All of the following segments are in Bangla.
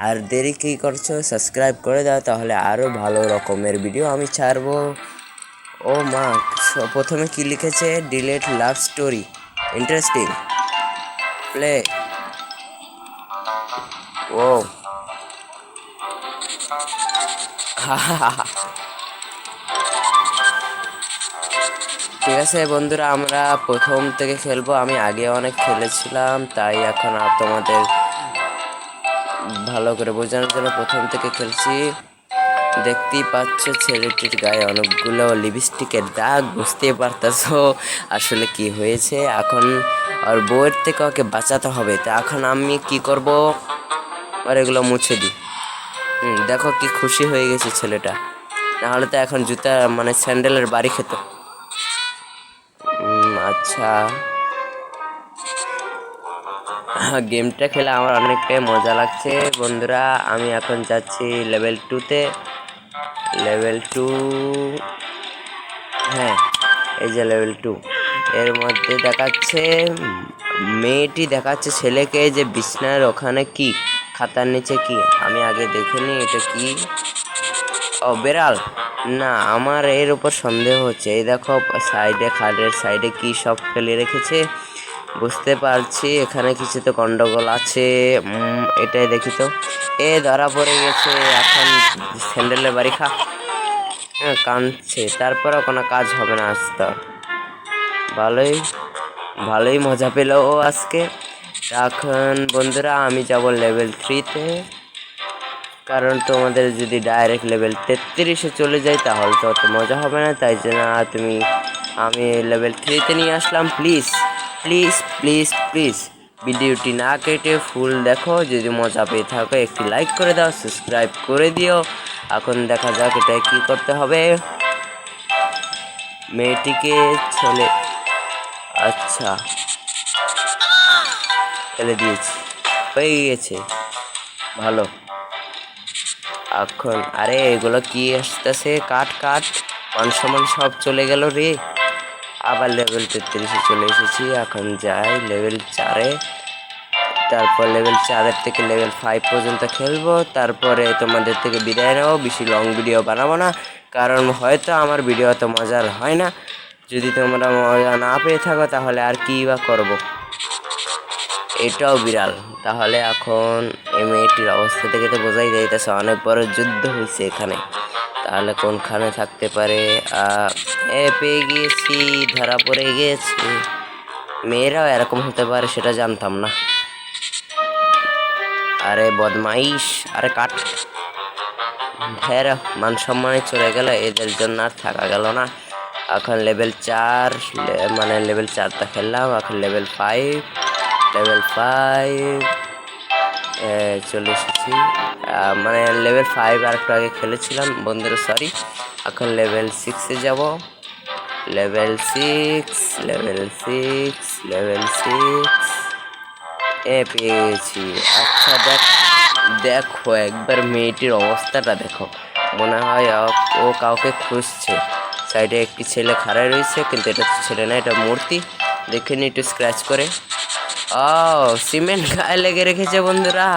আর দেরি কী করছো, সাবস্ক্রাইব করে দাও, তাহলে আরও ভালো রকমের ভিডিও আমি ছাড়বো। ও মা, প্রথমে কি লিখেছে? Delete love story, interesting, play. ও ঠিক আছে বন্ধুরা, আমরা প্রথম থেকে খেলবো। আমি আগে অনেক খেলেছিলাম, তাই এখন আর তোমাদের ভালো করে বোঝানোর জন্য প্রথম থেকে খেলছি। দেখতেই পাচ্ছ ছেলেটির গায়ে অনেকগুলো লিপস্টিকের দাগ, বুঝতে পারতেছো আসলে কি হয়েছে। এখন আর বউয়ের থেকে ওকে বাঁচাতে হবে, তো এখন আমি কি করব? আর এগুলো মুছে দিই। দেখো কি খুশি হয়ে গেছে ছেলেটা, নাহলে তো এখন জুতা মানে স্যান্ডেলের বাড়ি খেত। আচ্ছা, গেমটা খেলে আমার অনেকটাই মজা লাগছে বন্ধুরা। আমি এখন যাচ্ছি লেভেল 2-তে। লেভেল 2, হ্যাঁ এই যে লেভেল 2। এর মধ্যে দেখাচ্ছে মেয়েটি দেখাচ্ছে ছেলেকে যে বিছনার ওখানে কি, খাতার নিচে কি। আমি আগে দেখিনি এটা কি। ও বেড়াল না, আমার এর উপর সন্দেহ হচ্ছে। এই দেখো সাইডে, খাটের সাইডে কি সব ফেলে রেখেছে, বুঝতে পারছি এখানে কিছু তো গন্ডগোল আছে। এটাই দেখি তো। এ ধরা পড়ে গেছে, এখন স্যান্ডেলের বাড়ি খা। হ্যাঁ কাঁদছে, তারপরেও কোনো কাজ হবে না আজ তো। ভালোই ভালোই মজা পেল ও আজকে। এখন বন্ধুরা আমি যাব লেভেল 3-তে, কারণ তোমাদের যদি ডাইরেক্ট লেভেল 33-এ চলে যাই তাহলে তো অত মজা হবে না। তাই জন্য আমি লেভেল 3-তে নিয়ে আসলাম। প্লিজ প্লিজ প্লিজ প্লিজ ভিডিওটি না কেটে ফুল দেখো। যদি মজা পেয়ে থাকো একটি লাইক করে দাও, সাবস্ক্রাইব করে দিও। এখন দেখা যাক এটা কি করতে হবে। মেয়েটিকে ছেলে, আচ্ছা ফেলে দিয়েছি, হয়ে গিয়েছে, ভালো। এখন আরে এগুলো কি আসতেছে, কাট কাট, মান সম্মান সব চলে গেল রে। আবার লেভেল 33-এ চলে এসেছি। এখন যাই লেভেল 4-এ, তারপর লেভেল 4-এর থেকে লেভেল 5 পর্যন্ত খেলবো। তারপরে তোমাদের থেকে বিদায় নেবো। বেশি লং ভিডিও বানাবো না, কারণ হয়তো আমার ভিডিও অত মজার হয় না। যদি তোমরা মজা না পেয়ে থাকো তাহলে আর কি বা করবো। এটাও বিড়াল। তাহলে এখন এই মেয়েটির অবস্থা থেকে তো বোঝাই যাইতেছে অনেক বড় যুদ্ধ হয়েছে এখানে। তাহলে কোনখানে থাকতে পারে? পেয়ে গিয়েছি, ধরা পড়ে গিয়েছি। মেয়েরাও এরকম হতে পারে সেটা জানতাম না। আরে বদমাইশ, আরে কাট। ঢের মান সম্মানে চলে গেল, এদের জন্য আর থাকা গেল না। এখন লেভেল 4, মানে লেভেল 4টা খেললাম। এখন লেভেল 5, লেভেল 5 চলে এসেছি। মানে লেভেল 5 আর একটু আগে খেলেছিলাম বন্ধুরা, সরি। এখন লেভেল 6-এ যাব। লেভেল 6, লেভেল 6, লেভেল 6 পেয়েছি। আচ্ছা দেখো একবার মেয়েটির অবস্থাটা দেখো, মনে হয় ও কাউকে খুঁজছে। সাইডে একটি ছেলে খাড়ায় রয়েছে, কিন্তু এটা তো ছেলে না, এটা মূর্তি। দেখে নি একটু স্ক্র্যাচ করে। ও সিমেন্ট গায়ে লেগে রেখেছে বন্ধুরা,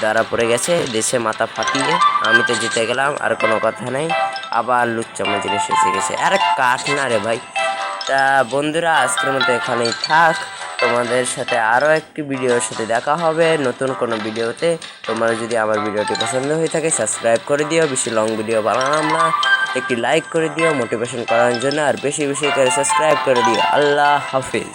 ধরা পড়ে গেছে দেশে মাথা ফাটিয়ে। আমি তো জিতে গেলাম, আর কোনো কথা নেই। আবার লুচ্চামো জিনিস এসে গেছে, আরে কাঠ না রে ভাই। তা বন্ধুরা আজকের মতো এখানেই থাক। তোমাদের সাথে আরও একটি ভিডিওর সাথে দেখা হবে নতুন কোনো ভিডিওতে। তোমরা যদি আমার ভিডিওটি পছন্দ হয়ে থাকে সাবস্ক্রাইব করে দিও। বেশি লং ভিডিও বানালাম না, একটি লাইক করে দিও মোটিভেশন করার জন্য, আর বেশি বেশি করে সাবস্ক্রাইব করে দিও। আল্লাহ হাফিজ।